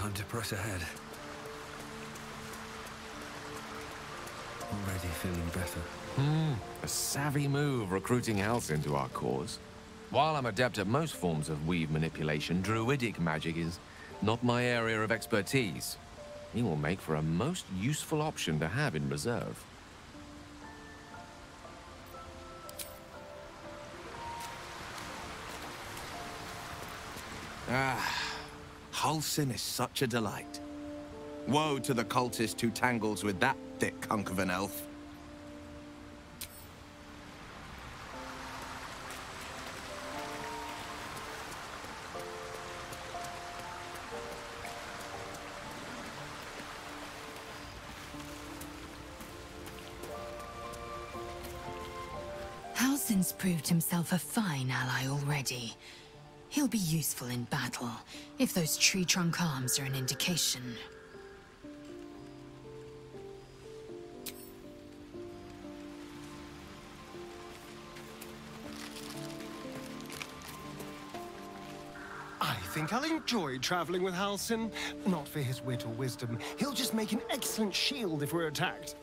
Time to press ahead. Already feeling better. A savvy move recruiting Halcyon into our cause. While I'm adept at most forms of weave manipulation, druidic magic is not my area of expertise. He will make for a most useful option to have in reserve. Halcyon is such a delight. Woe to the cultist who tangles with that thick hunk of an elf. Halcyon's proved himself a fine ally already. He'll be useful in battle, if those tree trunk arms are an indication. I think I'll enjoy traveling with Halcyon. Not for his wit or wisdom. He'll just make an excellent shield if we're attacked.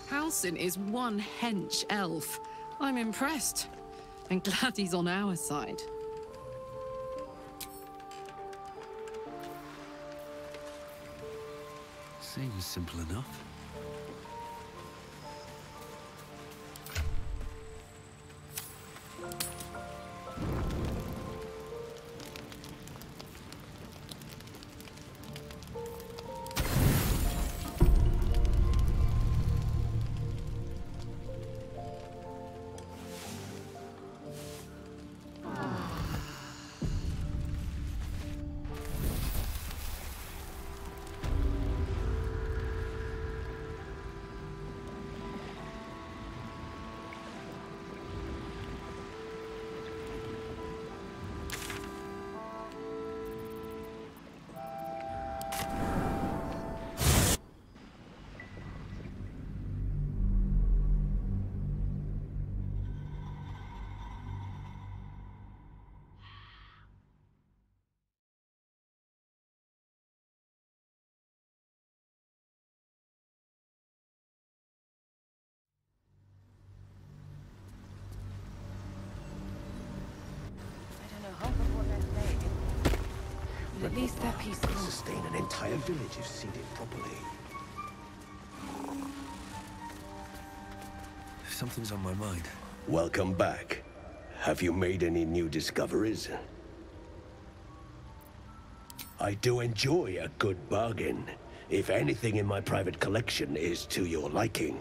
Halcyon is one hench elf. I'm impressed. And glad he's on our side. Seems simple enough. But at least they're peaceful. Sustain an entire village if seeded properly. Something's on my mind. Welcome back. Have you made any new discoveries? I do enjoy a good bargain, if anything in my private collection is to your liking.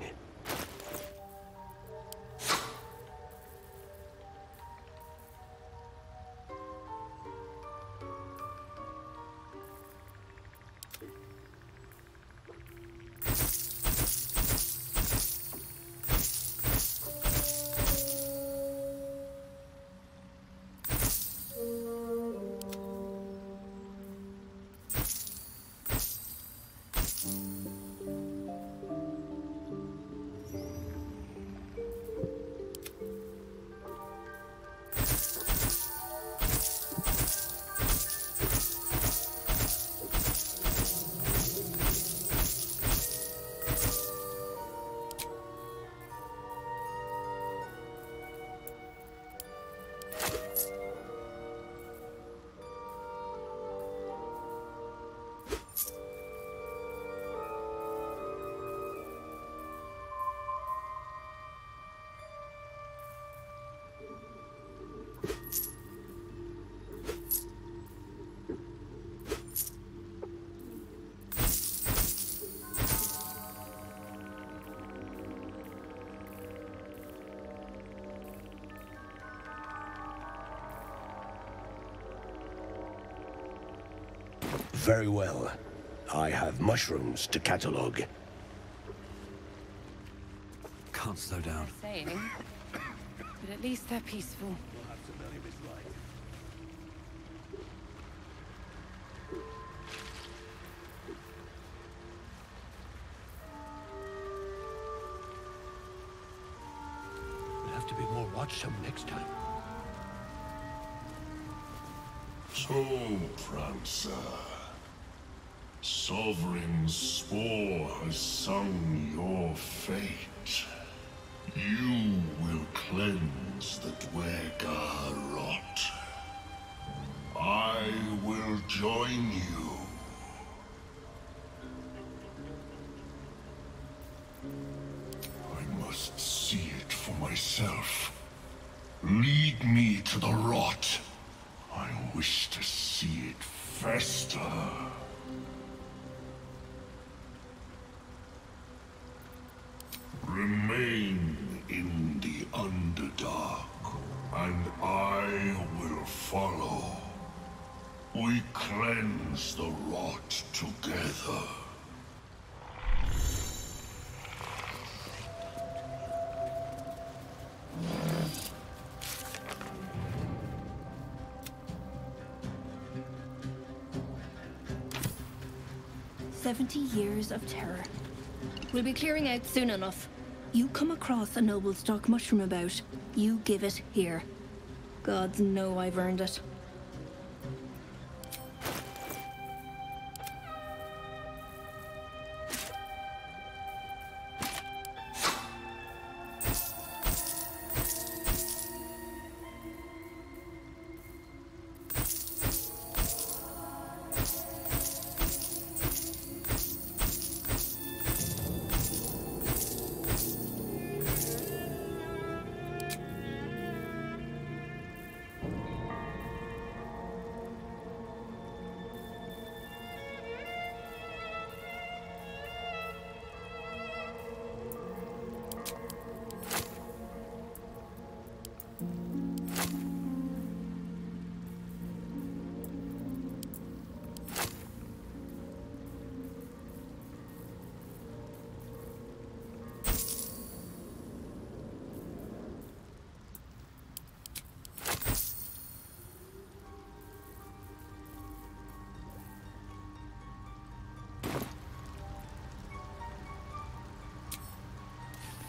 Very well. I have mushrooms to catalog. Can't slow down. Saying, but at least they're peaceful. watch some next time. So, Prancer, Sovereign Spore has sung your fate. You will cleanse the Dwergar rot. I will join you. I must see it for myself. Lead me to the rot. I wish to see it fester. Remain in the Underdark, and I will follow. We cleanse the rot together. Years of terror. We'll be clearing out soon enough. You come across a noble stock mushroom about, you give it here. Gods know I've earned it.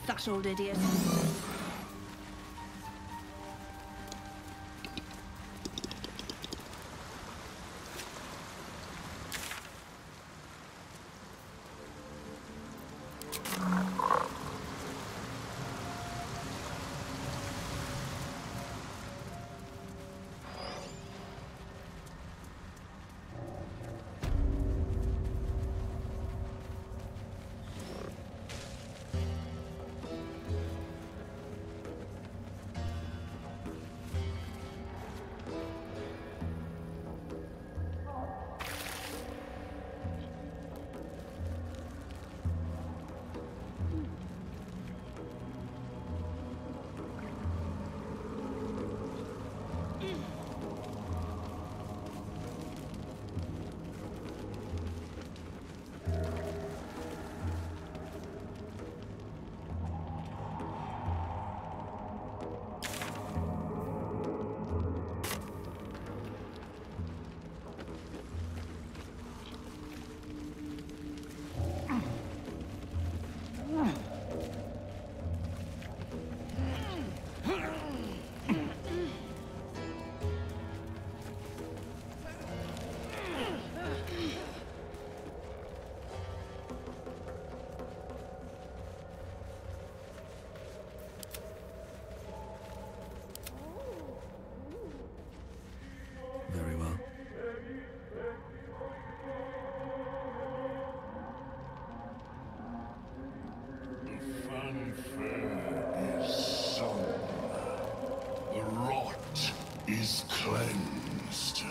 That old idiot. Very well. The fanfare is sung. The rot is cleansed.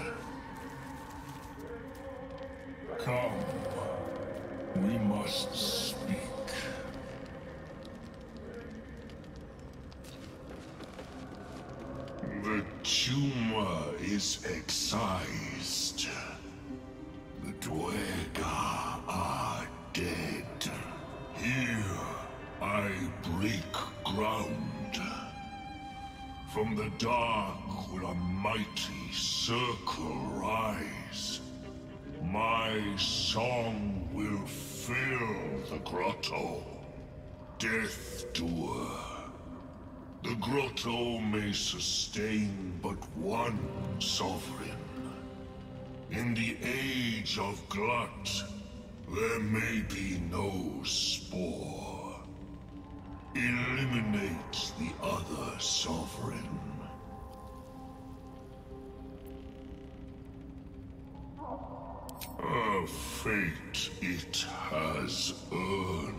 Come, we must speak. The tumor is excised. The Dwergar are dead. Here, I break ground. From the dark will a mighty circle rise. My song will fill the grotto. Death Doer, The grotto may sustain but one sovereign. In the age of glut, there may be no spore. Eliminate the other sovereign. A fate it has earned.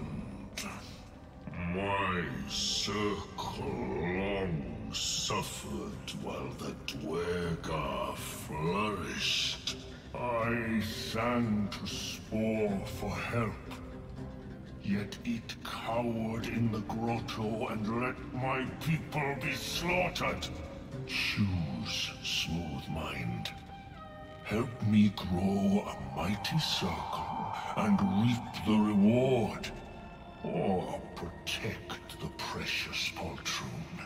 My circle long suffered while the Dwergar flourished. I sang to Spore for help, yet it cowered in the grotto and let my people be slaughtered. Choose, Smooth Mind. Help me grow a mighty circle and reap the reward, or protect the precious poltroon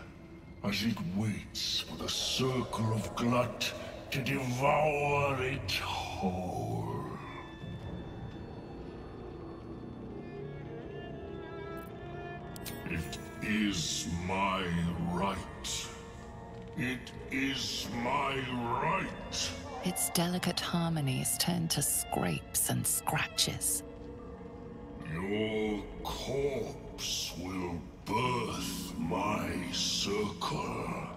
as it waits for the circle of glut to devour it whole. It is my right. It is my right. Its delicate harmonies turn to scrapes and scratches. Your corpse will birth my circle.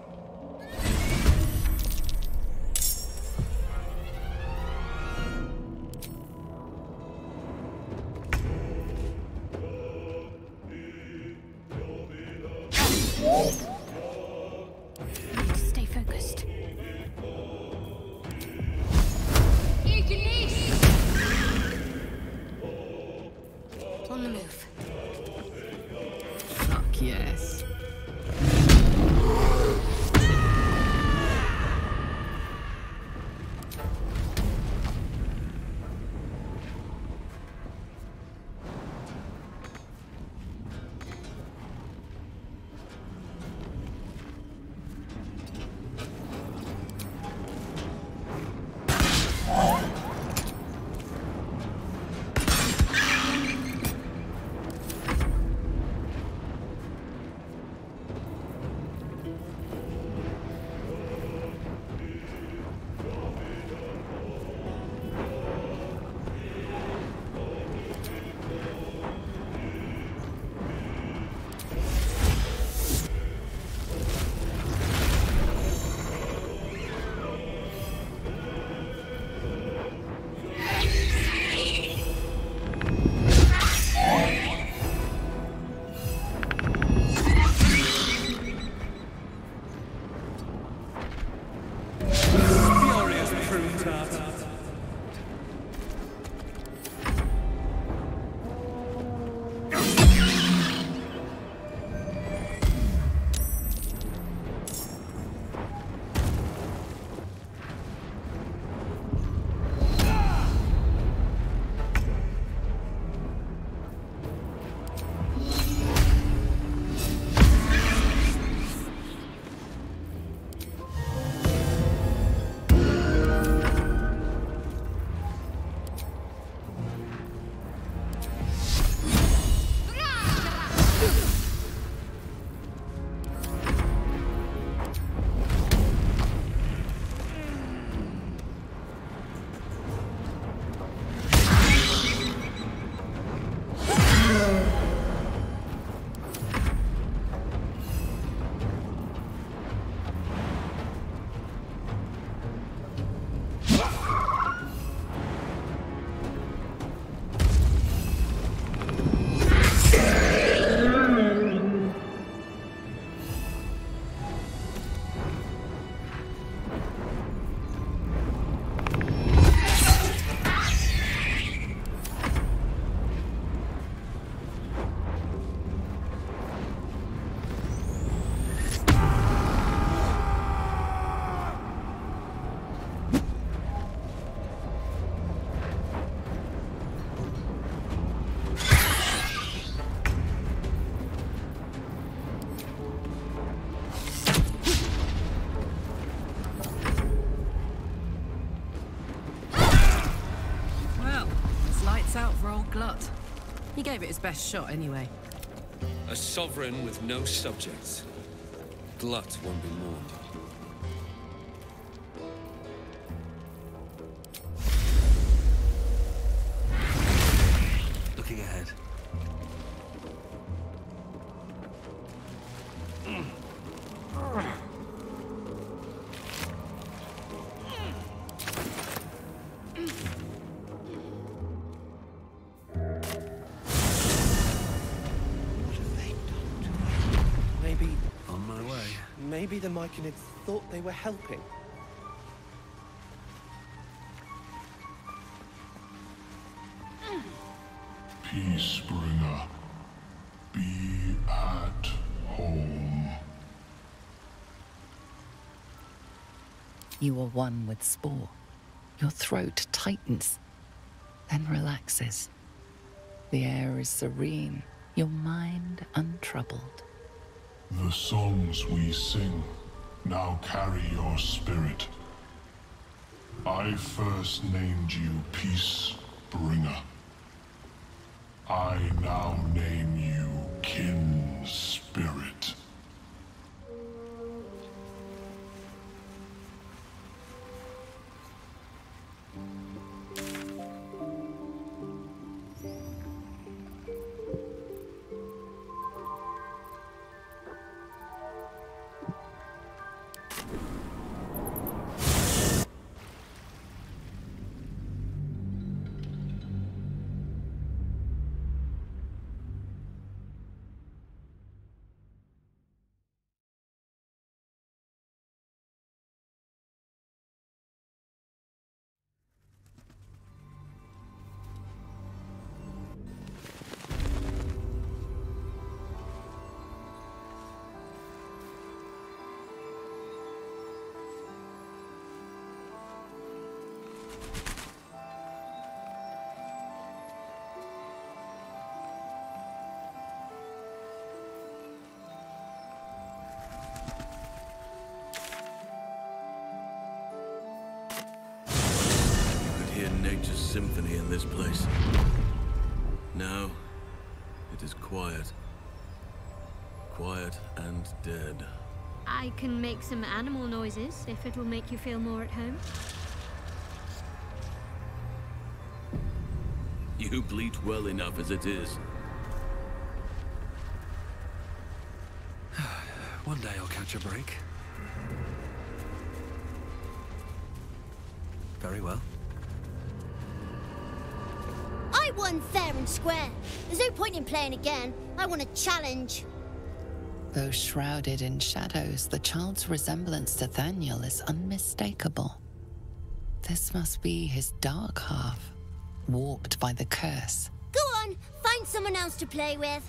Stay focused. On the move. Fuck yes. Glut. He gave it his best shot anyway. A sovereign with no subjects. glut won't be mourned. Looking ahead. Maybe the Myconids thought they were helping. Peacebringer, be at home. You are one with Spore. Your throat tightens, then relaxes. The air is serene, your mind untroubled. The songs we sing now carry your spirit. I first named you Peacebringer. I now name you Kin Spirit. Nature's symphony in this place. Now, it is quiet. Quiet and dead. I can make some animal noises, if it will make you feel more at home. You bleat well enough as it is. One day I'll catch a break. Very well. I won fair and square. There's no point in playing again. I want a challenge. Though shrouded in shadows, the child's resemblance to Thaniel is unmistakable. This must be his dark half, warped by the curse. Go on, find someone else to play with.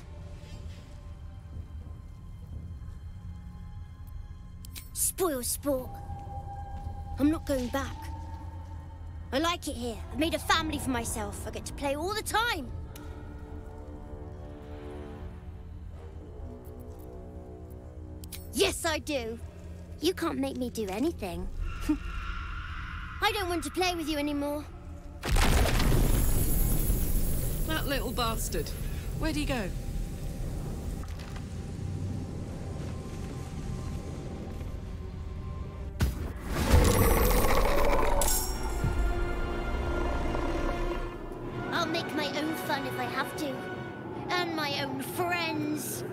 Spoil sport. I'm not going back. I like it here. I've made a family for myself. I get to play all the time. Yes, I do. You can't make me do anything. I don't want to play with you anymore. That little bastard. Where'd he go? I'll make my own fun if I have to. And my own friends.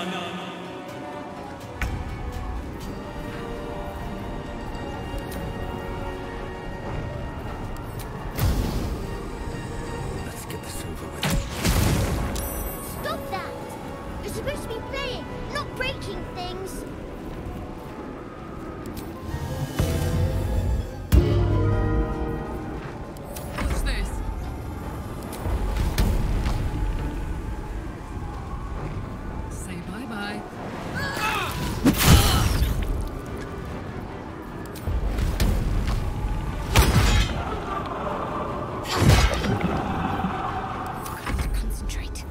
none. Let's get this over with. Stop that! You're supposed to be playing, not breaking things. What's this? Say bye-bye. Concentrate.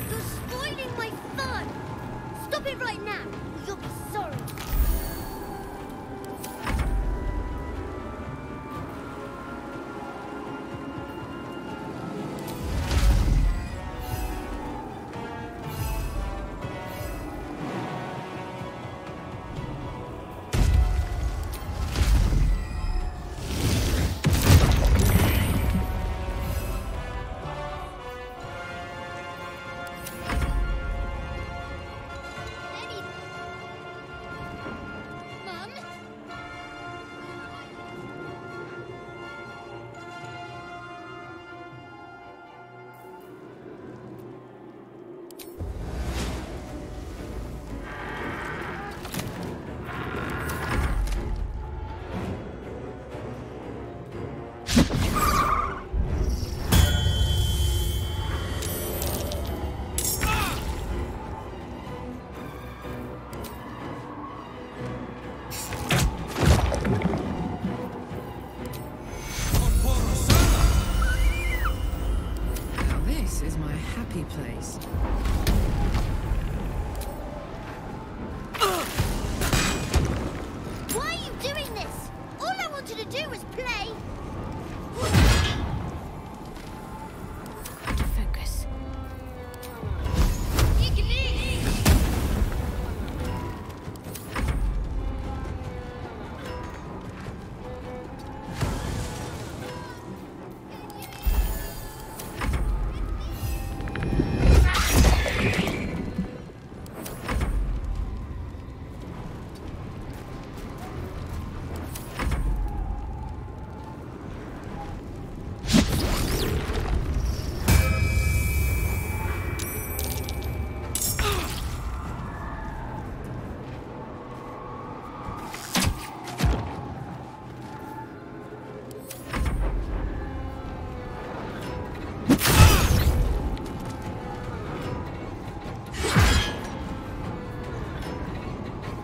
You're spoiling my fun! Stop it right now! You'll be sorry. Mum? Now this is my happy place. Why are you doing this? All I wanted to do was play. Focus.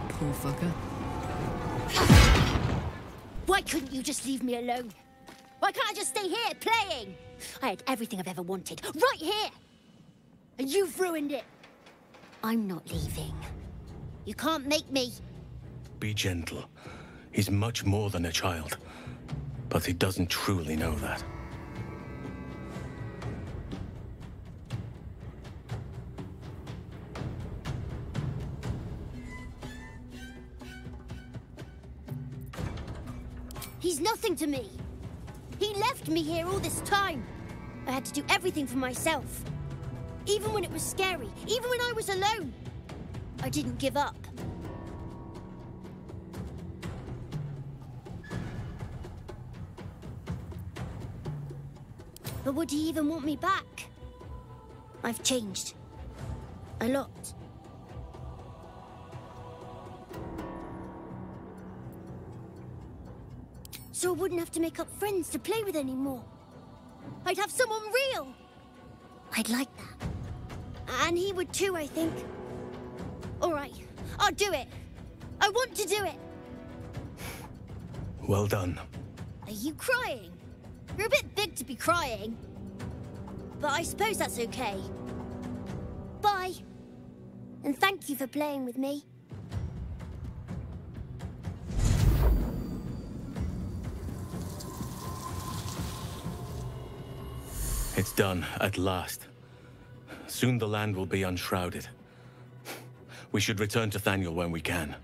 Poor fucker. Why couldn't you just leave me alone? Why can't I just stay here playing? I had everything I've ever wanted, right here! And you've ruined it. I'm not leaving. You can't make me. Be gentle. He's much more than a child. But he doesn't truly know that. He's nothing to me. He left me here all this time. I had to do everything for myself. Even when it was scary, even when I was alone. I didn't give up. But would he even want me back? I've changed. A lot. So I wouldn't have to make up friends to play with anymore. I'd have someone real. I'd like that. And he would too, I think. All right, I'll do it. I want to do it. Well done. Are you crying? You're a bit big to be crying. But I suppose that's okay. Bye. And thank you for playing with me. It's done, at last. Soon the land will be unshrouded. We should return to Thaniel when we can.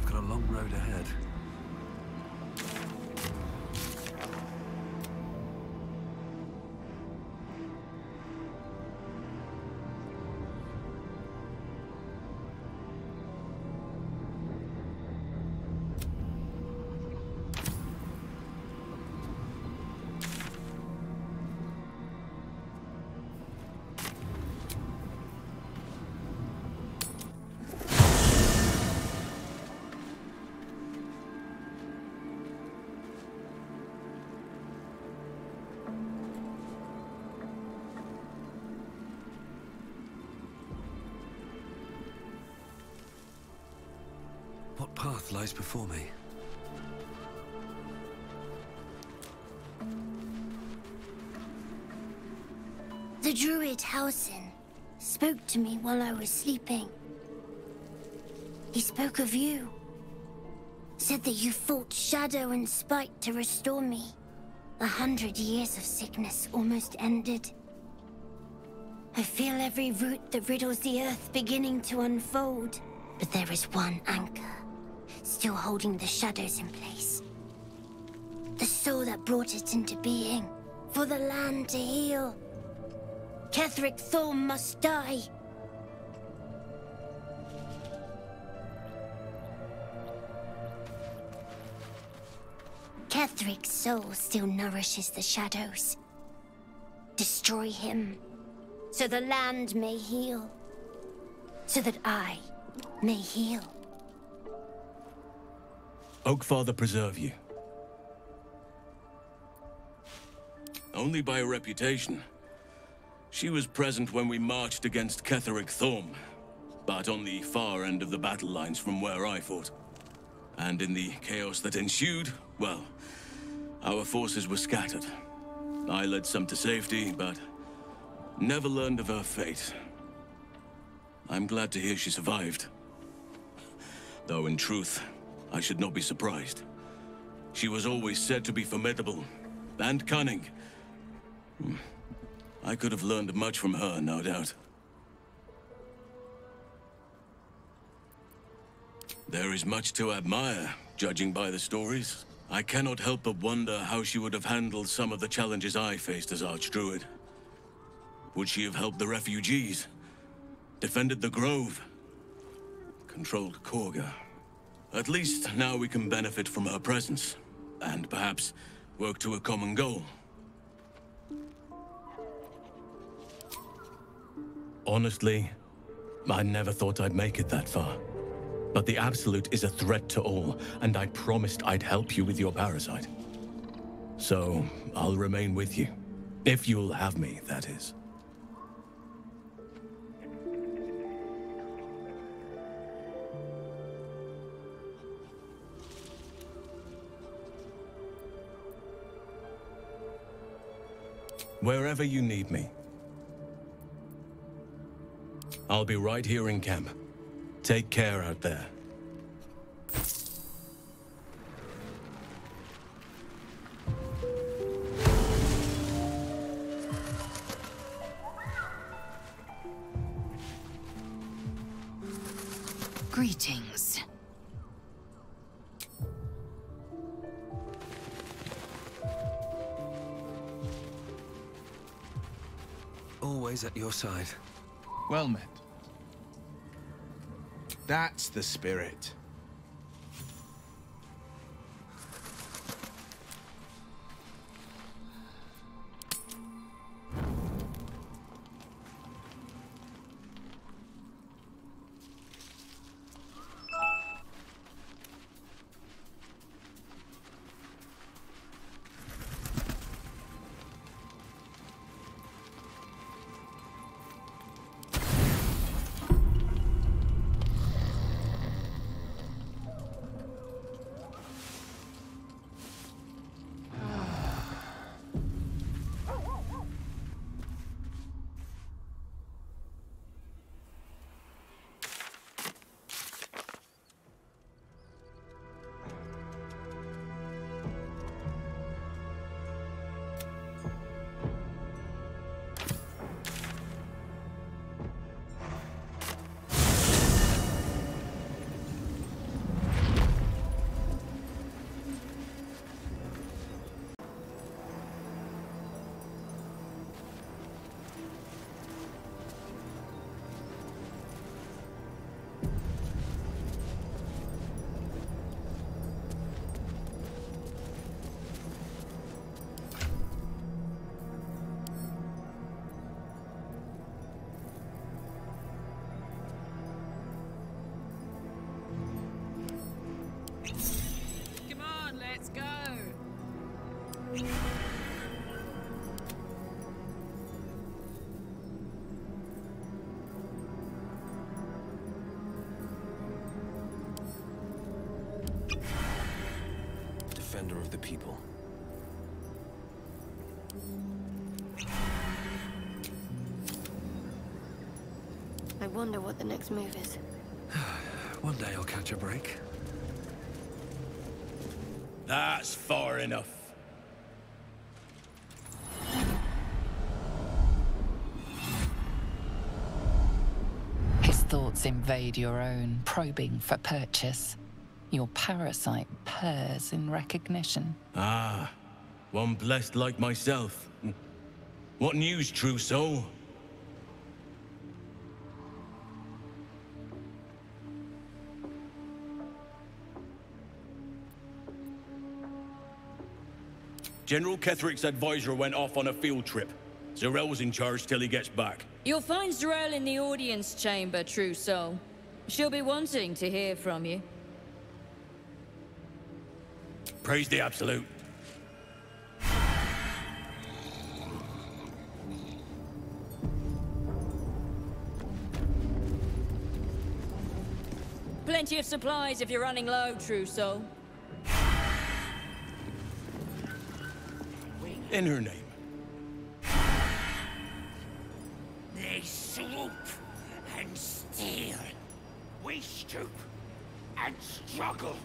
I've got a long road ahead. What path lies before me? The druid Halsin spoke to me while I was sleeping. He spoke of you. Said that you fought shadow and spite to restore me. 100 years of sickness almost ended. I feel every root that riddles the earth beginning to unfold. But there is one anchor, still holding the shadows in place. The soul that brought it into being, for the land to heal. Ketheric Thorm must die. Ketheric's soul still nourishes the shadows. Destroy him, so the land may heal. So that I may heal. Oakfather preserve you. Only by reputation. She was present when we marched against Ketheric Thorm, but on the far end of the battle lines from where I fought. And in the chaos that ensued, well, our forces were scattered. I led some to safety, but never learned of her fate. I'm glad to hear she survived. Though in truth, I should not be surprised. She was always said to be formidable and cunning. I could have learned much from her, no doubt. There is much to admire, judging by the stories. I cannot help but wonder how she would have handled some of the challenges I faced as Archdruid. Would she have helped the refugees? Defended the Grove? Controlled Korga? At least now we can benefit from her presence, and perhaps work to a common goal. Honestly, I never thought I'd make it that far. But the Absolute is a threat to all, and I promised I'd help you with your parasite. So, I'll remain with you. If you'll have me, that is. Wherever you need me. I'll be right here in camp. Take care out there. Greetings. Always at your side. Well met. That's the spirit. Let's go. Defender of the people. I wonder what the next move is. One day I'll catch a break. That's far enough. His thoughts invade your own, probing for purchase. Your parasite purrs in recognition. Ah, one blessed like myself. What news, true soul? General Ketheric's advisor went off on a field trip. Zarel's in charge till he gets back. You'll find Zarel in the audience chamber, true soul. She'll be wanting to hear from you. Praise the Absolute. Plenty of supplies if you're running low, true soul. In her name. They sloop and steal. We stoop and struggle.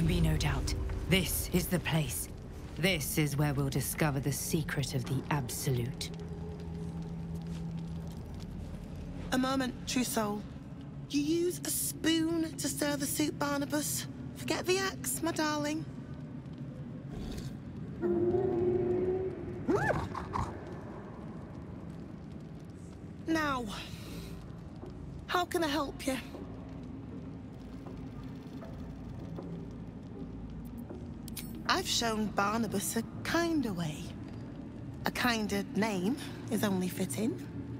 Be no doubt. This is the place. This is where we'll discover the secret of the Absolute. A moment, true soul. You use a spoon to stir the soup, Barnabas. Forget the axe, my darling. Now, how can I help you? I've shown Barnabas a kinder way. A kinder name is only fitting.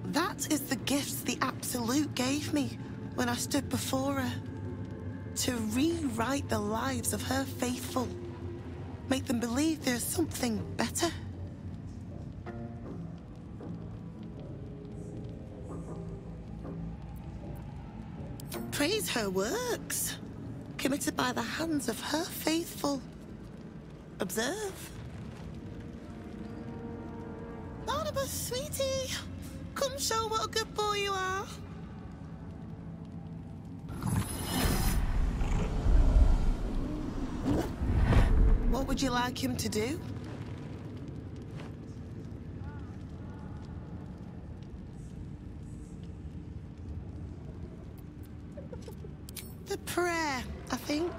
That is the gift the Absolute gave me when I stood before her. To rewrite the lives of her faithful. Make them believe there's something better. Praise her works, committed by the hands of her faithful. Observe. Barnabas, sweetie, come show what a good boy you are. What would you like him to do? The prayer, I think.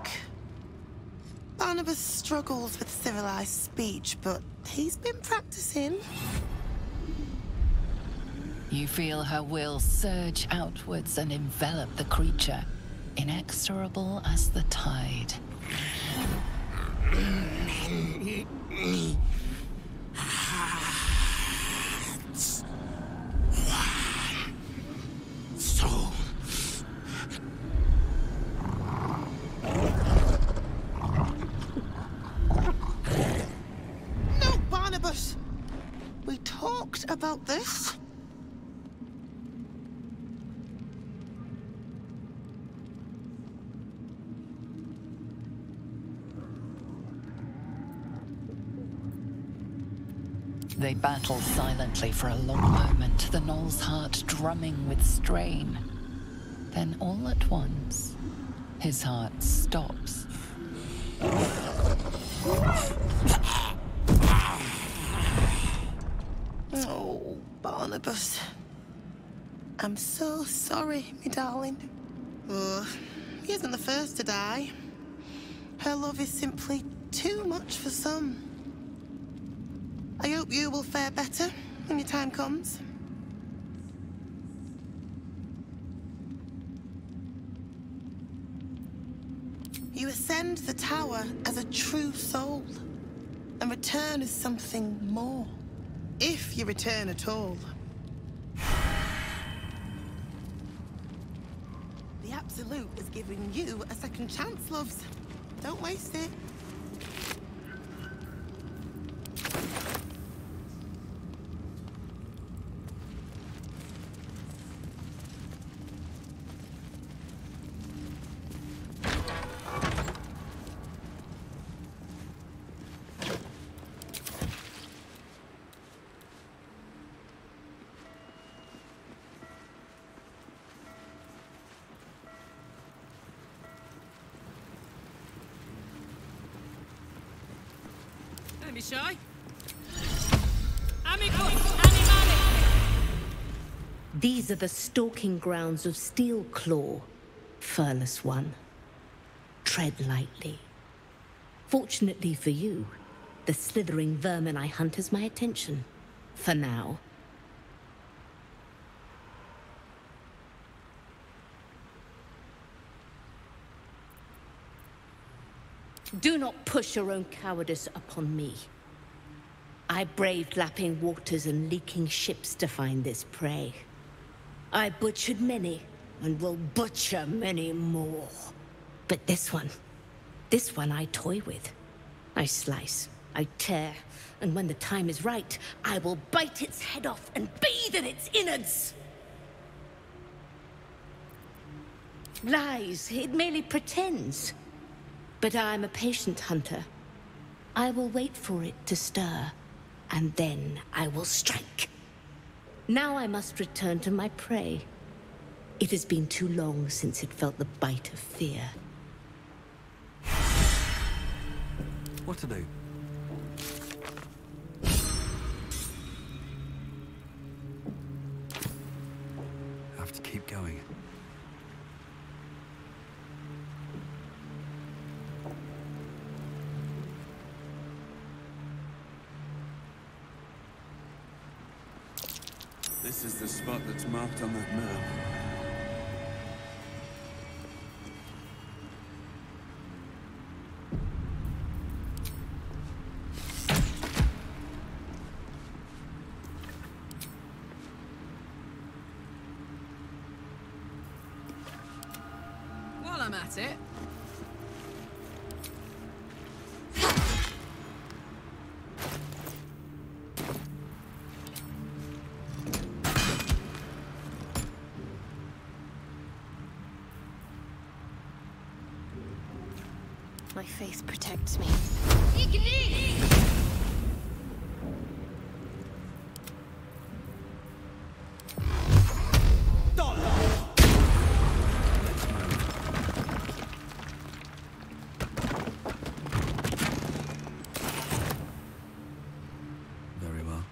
Barnabas struggles with civilized speech, but he's been practicing. You feel her will surge outwards and envelop the creature, inexorable as the tide. Soul. No, Barnabas! We talked about this. They battle silently for a long moment, the gnoll's heart drumming with strain. Then all at once, his heart stops. Oh, Barnabas. I'm so sorry, me darling. Oh, he isn't the first to die. Her love is simply too much for some. I hope you will fare better when your time comes. You ascend the tower as a true soul, and return as something more. If you return at all. The Absolute is giving you a second chance, loves. Don't waste it. Don't be shy. Amicus animalis! These are the stalking grounds of Steelclaw, furless one. Tread lightly. Fortunately for you, the slithering vermin I hunt has my attention. For now. Do not push your own cowardice upon me. I braved lapping waters and leaking ships to find this prey. I butchered many, and will butcher many more. But this one I toy with. I slice, I tear, and when the time is right, I will bite its head off and bathe in its innards! Lies, it merely pretends. But I am a patient hunter. I will wait for it to stir, and then I will strike. Now I must return to my prey. It has been too long since it felt the bite of fear. What to do? Have to keep going. This is the spot that's marked on that map. While I'm at it, my faith protects me. Very well.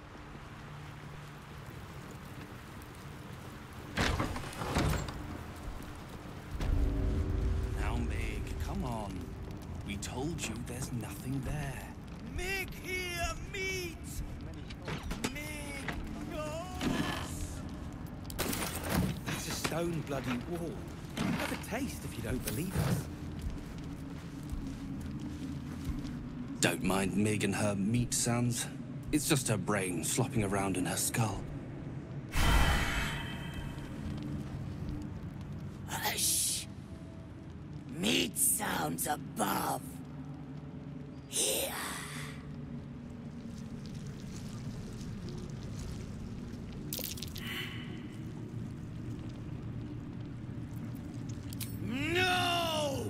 Now, Meg, come on. We told you there's nothing there. Mig here meets! Mig goes! That's a stone bloody wall. Have a taste if you don't believe us. Don't mind Meg and her meat sounds. It's just her brain slopping around in her skull. Hush! Meat sounds above. Here. No!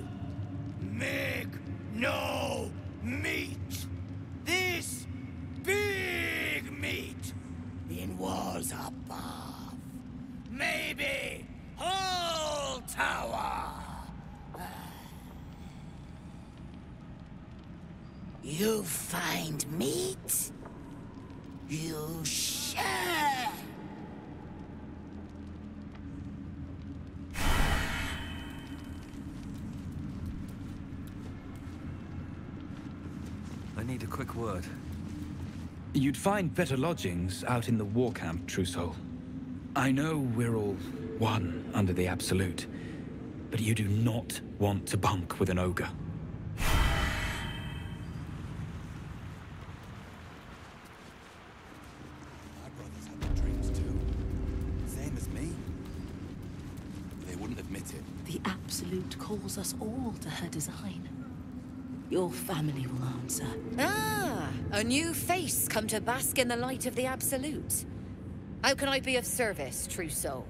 Meg, no meat! This big meat in walls above. Maybe whole tower. You find meat? You share. I need a quick word. You'd find better lodgings out in the war camp, True Soul. I know we're all one under the Absolute, but you do not want to bunk with an ogre. My brothers had the dreams too. Same as me. They wouldn't admit it. The Absolute calls us all to her design. Your family will answer. Ah, a new face come to bask in the light of the Absolute. How can I be of service, True Soul?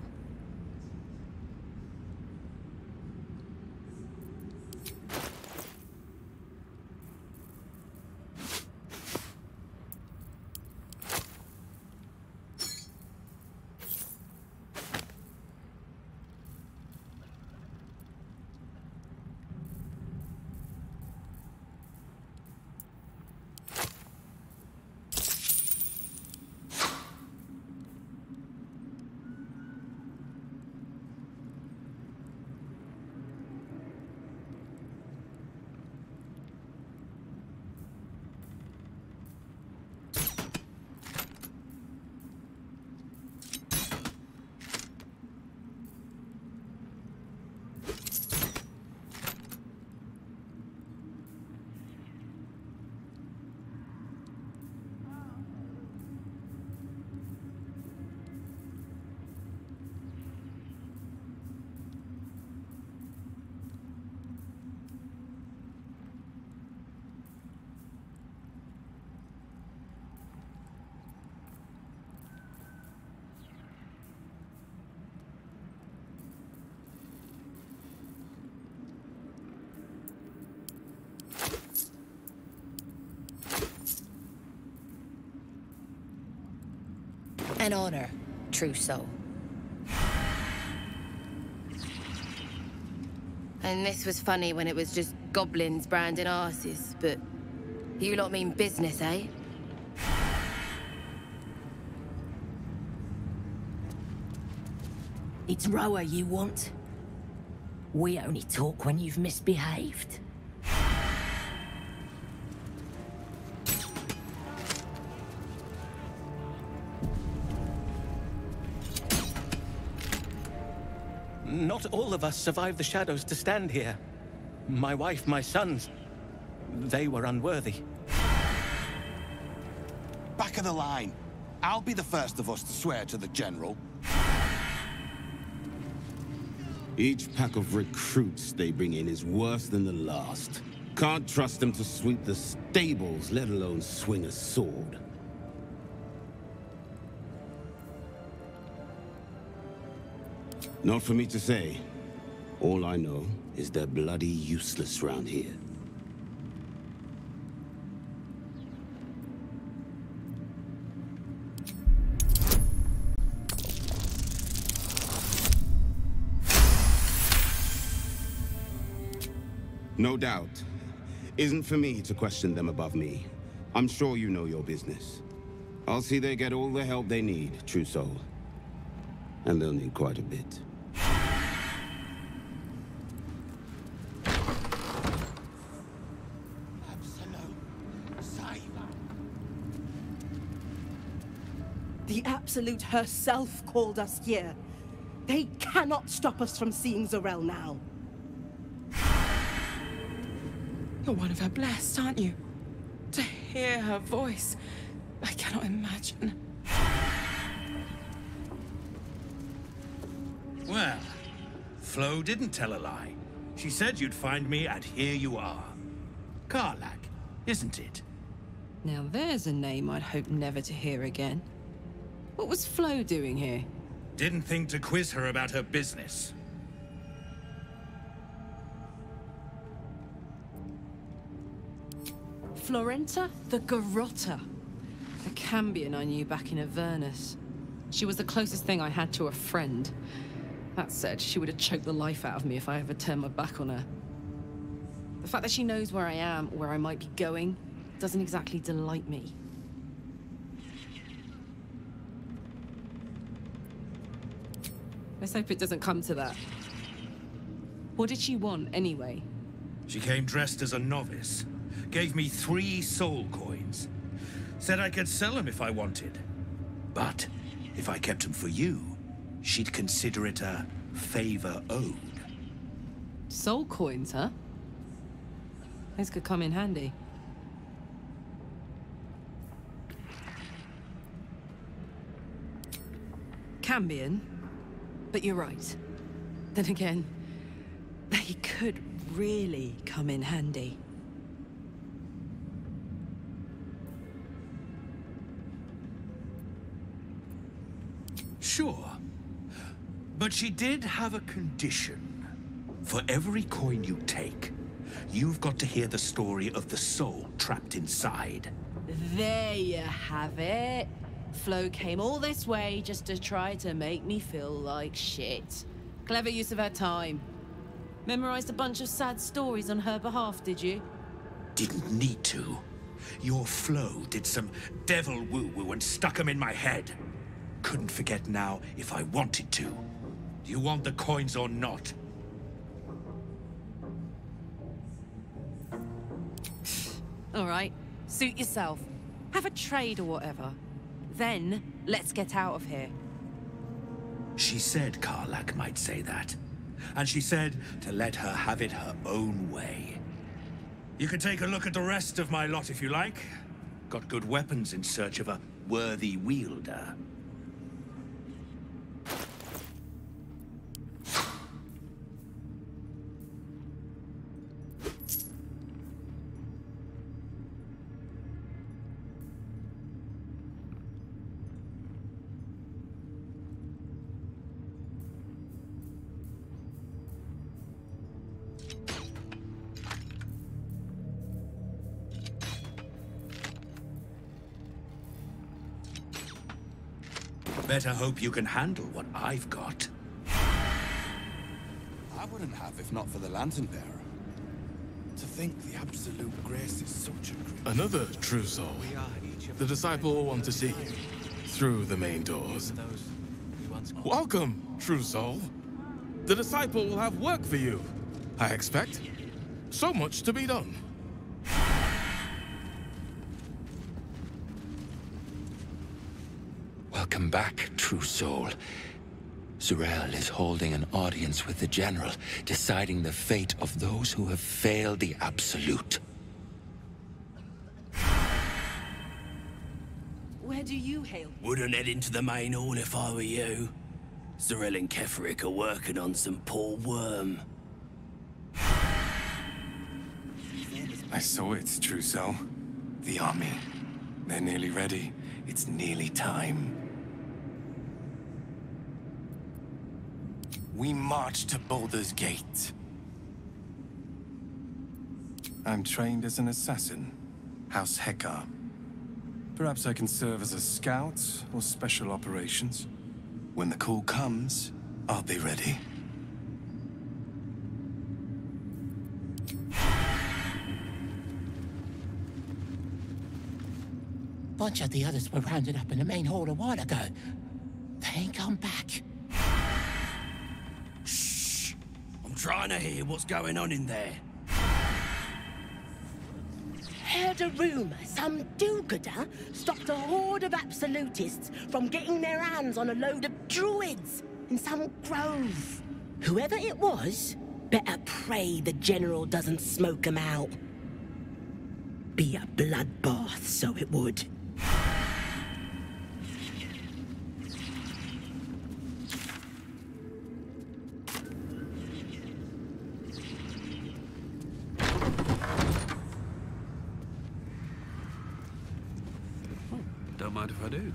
An honor, True Soul. And this was funny when it was just goblins branding arses, but you lot mean business, eh? It's Roa you want? We only talk when you've misbehaved. Not all of us survived the shadows to stand here. My wife, my sons, they were unworthy. Back of the line. I'll be the first of us to swear to the General. Each pack of recruits they bring in is worse than the last. Can't trust them to sweep the stables, let alone swing a sword. Not for me to say. All I know is they're bloody useless round here. No doubt. Isn't for me to question them above me. I'm sure you know your business. I'll see they get all the help they need, True Soul. And they'll need quite a bit. The Absolute herself called us here. They cannot stop us from seeing Zorel now. You're one of her blessed, aren't you? To hear her voice, I cannot imagine. Well, Flo didn't tell a lie. She said you'd find me, and here you are. Karlach, isn't it? Now there's a name I'd hope never to hear again. What was Flo doing here? Didn't think to quiz her about her business. Florenta the Garotta. A Cambion I knew back in Avernus. She was the closest thing I had to a friend. That said, she would have choked the life out of me if I ever turned my back on her. The fact that she knows where I am, where I might be going, doesn't exactly delight me. Let's hope it doesn't come to that. What did she want, anyway? She came dressed as a novice. Gave me 3 soul coins. Said I could sell him if I wanted. But if I kept him for you, she'd consider it a favor owed. Soul coins, huh? These could come in handy. Cambion, but you're right. Then again, they could really come in handy. Sure. But she did have a condition. For every coin you take, you've got to hear the story of the soul trapped inside. There you have it. Flo came all this way just to try to make me feel like shit. Clever use of her time. Memorized a bunch of sad stories on her behalf, did you? Didn't need to. Your Flo did some devil woo-woo and stuck 'em in my head. Couldn't forget now if I wanted to. Do you want the coins or not? All right, suit yourself. Have a trade or whatever. Then, let's get out of here. She said Karlach might say that. And she said to let her have it her own way. You can take a look at the rest of my lot if you like. Got good weapons in search of a worthy wielder. Better hope you can handle what I've got. I wouldn't have if not for the Lantern Bearer. To think the absolute grace is such a great... Another true soul. The disciple will want to see you through the main doors. Welcome, true soul. The disciple will have work for you, I expect. So much to be done. Welcome back, true soul. Zurel is holding an audience with the General, deciding the fate of those who have failed the Absolute. Where do you hail? Wouldn't head into the main hall if I were you. Zurel and Ketherick are working on some poor worm. I saw it, true soul. The army. They're nearly ready. It's nearly time. We march to Baldur's Gate. I'm trained as an assassin, House Hekar. Perhaps I can serve as a scout or special operations. When the call comes, I'll be ready. A bunch of the others were rounded up in the main hall a while ago. They ain't come back. Shh! I'm trying to hear what's going on in there. Heard a rumor some do-gooder stopped a horde of absolutists from getting their hands on a load of druids in some grove. Whoever it was, better pray the General doesn't smoke 'em out. Be a bloodbath, so it would. Don't mind if I do.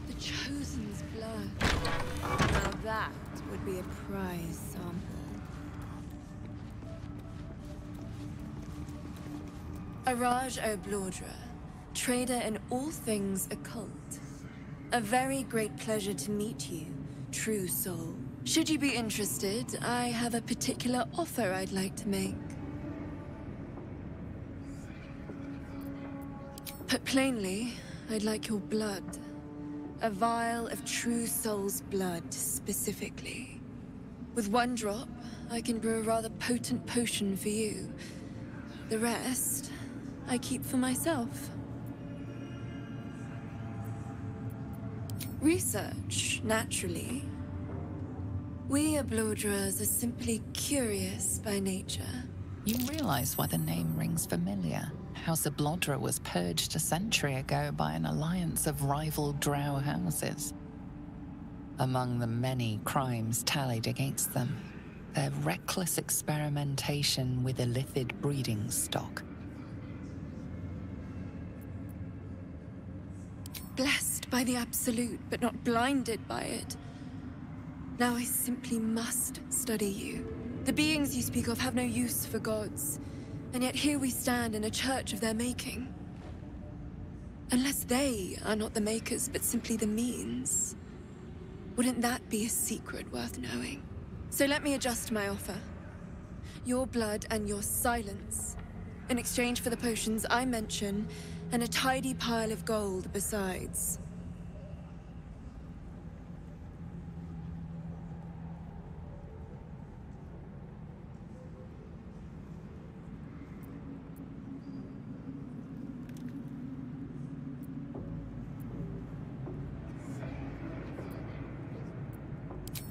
The Chosen's blood. Now that would be a prize sample. Araj O'Blaudra, trader in all things occult. A very great pleasure to meet you, true soul. Should you be interested, I have a particular offer I'd like to make. Put plainly, I'd like your blood. a vial of True Soul's blood, specifically. With one drop, I can brew a rather potent potion for you. The rest, I keep for myself. Research, naturally. We Baldurs are simply curious by nature. You realize why the name rings familiar? House of Baldurs was purged a century ago by an alliance of rival drow houses. Among the many crimes tallied against them, their reckless experimentation with illithid breeding stock. Blessed by the Absolute, but not blinded by it. Now I simply must study you. The beings you speak of have no use for gods, and yet here we stand in a church of their making. Unless they are not the makers, but simply the means, wouldn't that be a secret worth knowing? So let me adjust my offer. Your blood and your silence, in exchange for the potions I mention, and a tidy pile of gold besides.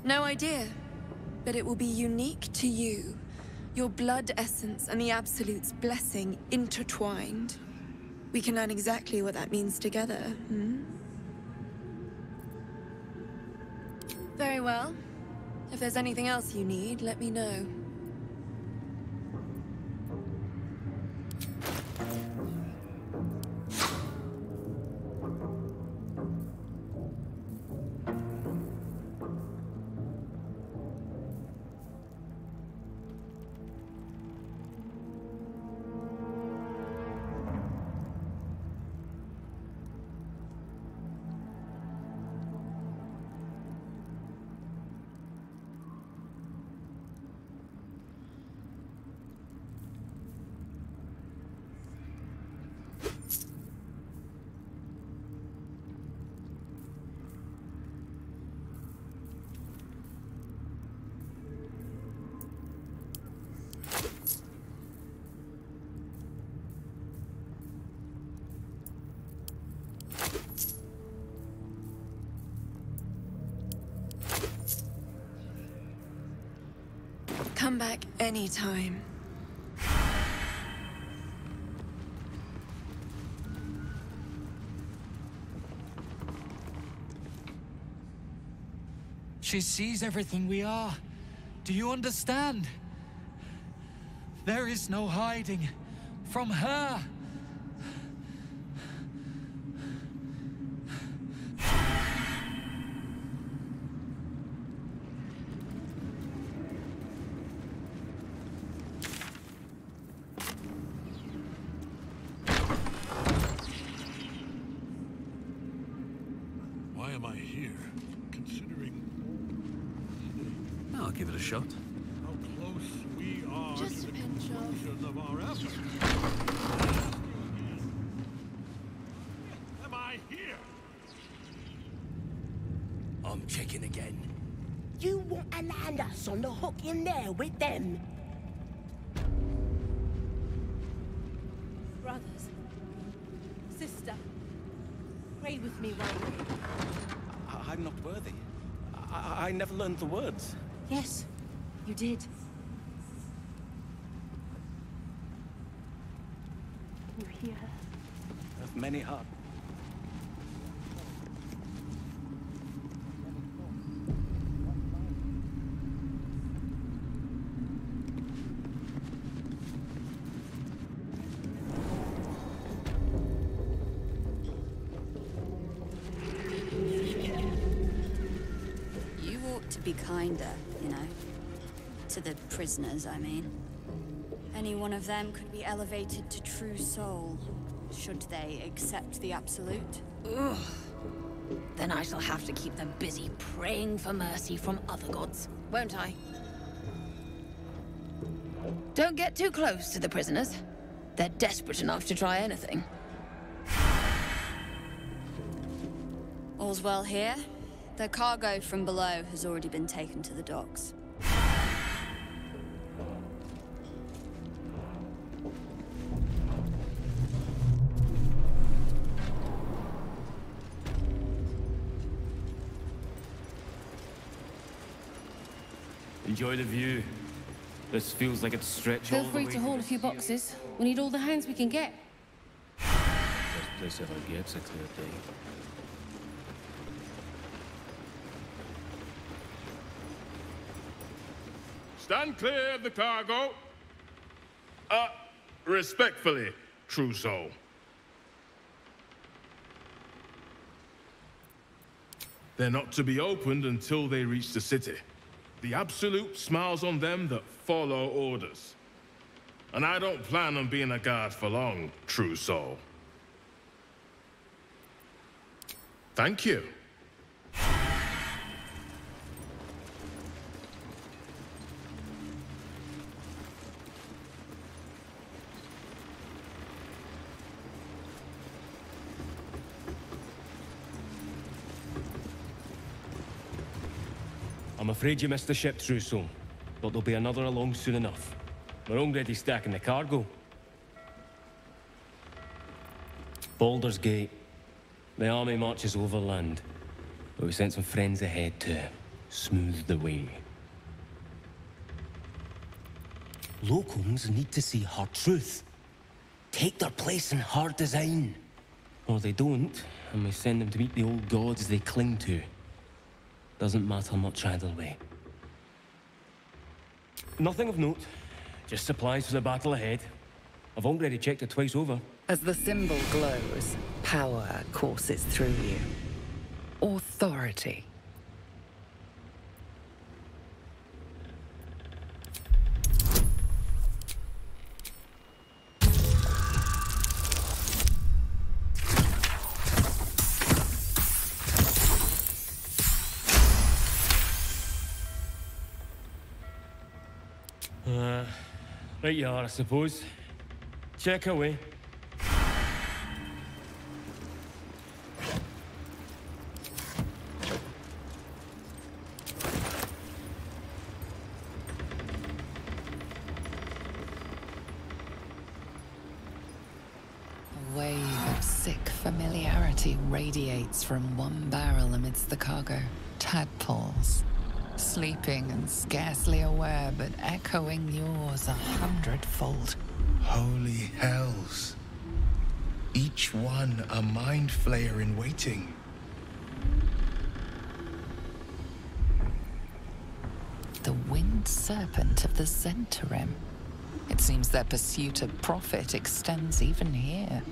No idea, but it will be unique to you. Your blood essence and the Absolute's blessing intertwined. We can learn exactly what that means together, Very well. If there's anything else you need, let me know. Come back anytime. She sees everything we are. Do you understand? There is no hiding from her. Why am I here? Considering... I'll give it a shot. How close we are Just to the pinch off. conclusion of our efforts. Am I here? I'm checking again. You want to land us on the hook in there with them? Brothers, sister, pray with me right now. I'm not worthy. I never learned the words. Yes, you did. You hear her? Of many hearts. You ought to be kinder, you know. To the prisoners, I mean. Any one of them could be elevated to true soul, should they accept the Absolute. Ugh. Then I shall have to keep them busy praying for mercy from other gods, won't I? Don't get too close to the prisoners. They're desperate enough to try anything. All's well here. The cargo from below has already been taken to the docks. Enjoy the view. This feels like it's stretched all Feel the free way to haul a few boxes. We need all the hands we can get. Best place ever gets a clear day. Stand clear of the cargo. Respectfully, true soul. They're not to be opened until they reach the city. The Absolute smiles on them that follow orders. And I don't plan on being a guard for long, true soul. Thank you. I'm afraid you missed the ship, True Soul, but there'll be another along soon enough. We're already stacking the cargo. Baldurs Gate. The army marches overland, but we sent some friends ahead to smooth the way. Locums need to see her truth. Take their place in her design. Or they don't, and we send them to meet the old gods they cling to. Doesn't matter much either way. Nothing of note. Just supplies for the battle ahead. I've already checked it twice over. As the symbol glows, power courses through you. Authority. Right you are, I suppose. Check away. A wave of sick familiarity radiates from one barrel amidst the cargo. Tadpoles. Sleeping and scarcely aware, but echoing yours 100-fold. Holy hells. Each one a mind flayer in waiting. The winged serpent of the Zentarim. It seems their pursuit of profit extends even here.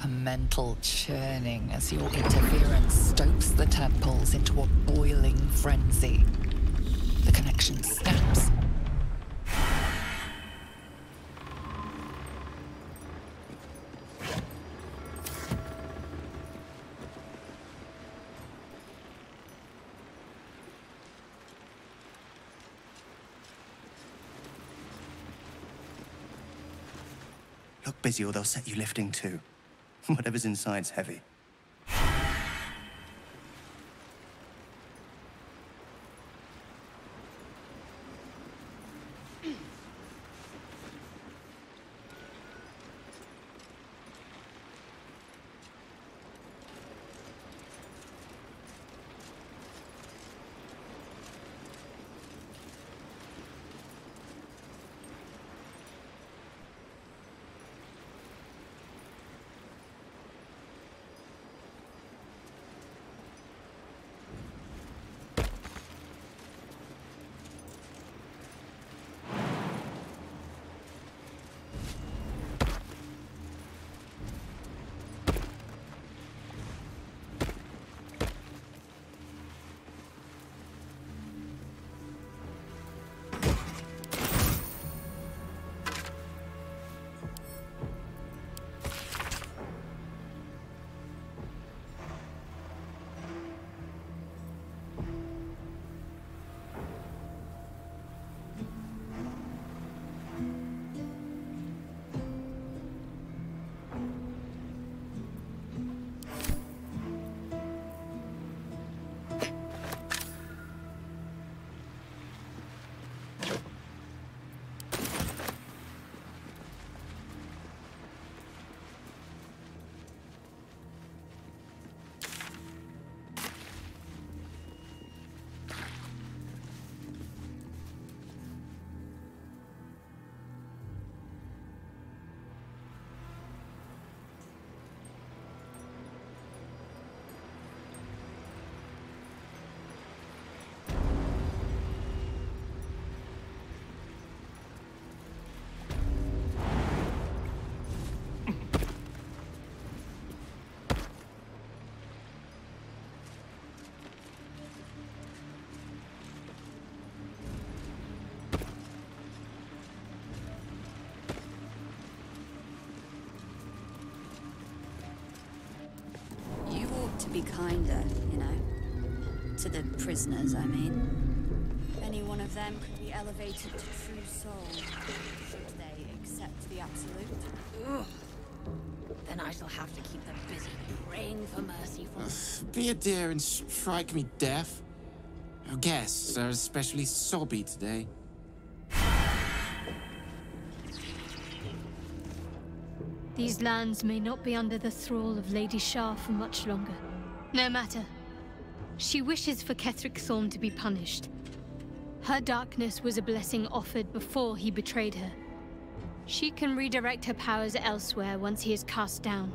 A mental churning as your interference stokes the tadpoles into a boiling frenzy. The connection snaps. Look busy or they'll set you lifting too. Whatever's inside's heavy. be kinder, you know? To the prisoners, I mean. Any one of them could be elevated to true soul, should they accept the absolute. Ugh. Then I shall have to keep them busy praying for mercy from... Be a dear and strike me deaf. Our guests are especially sobby today. These lands may not be under the thrall of Lady Shah for much longer. No matter. She wishes for Ketheric Thorn to be punished. Her darkness was a blessing offered before he betrayed her. She can redirect her powers elsewhere once he is cast down.